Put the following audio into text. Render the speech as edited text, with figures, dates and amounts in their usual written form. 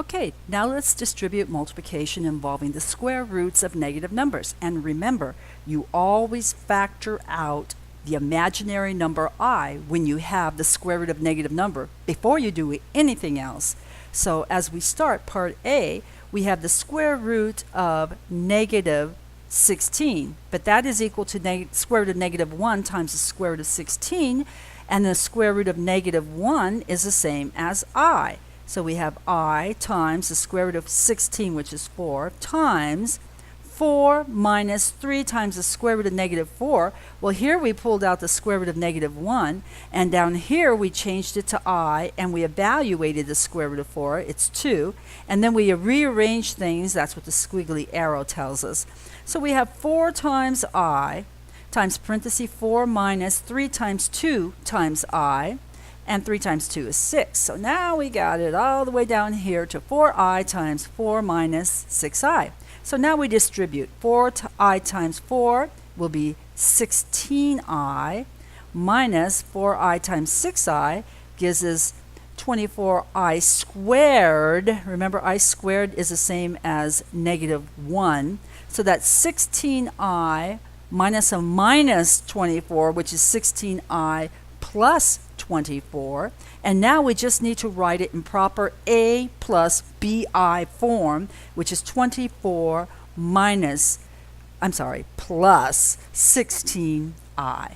Okay, now let's distribute multiplication involving the square roots of negative numbers. And remember, you always factor out the imaginary number I when you have the square root of negative number before you do anything else. So as we start part A, we have the square root of negative 16, but that is equal to square root of negative 1 times the square root of 16, and the square root of negative 1 is the same as I. So we have I times the square root of 16, which is 4, times 4 minus 3 times the square root of negative 4. Well, here we pulled out the square root of negative 1, and down here we changed it to I, and we evaluated the square root of 4. It's 2. And then we rearranged things. That's what the squiggly arrow tells us. So we have 4 times I times parenthesis 4 minus 3 times 2 times I, and 3 times 2 is 6. So now we got it all the way down here to 4i times 4 minus 6i. So now we distribute. 4i times 4 will be 16i minus 4i times 6i gives us 24i squared. Remember, I squared is the same as negative 1. So that's 16i minus a minus 24, which is 16i plus 24. And now we just need to write it in proper A plus BI form, which is 24 plus 16i.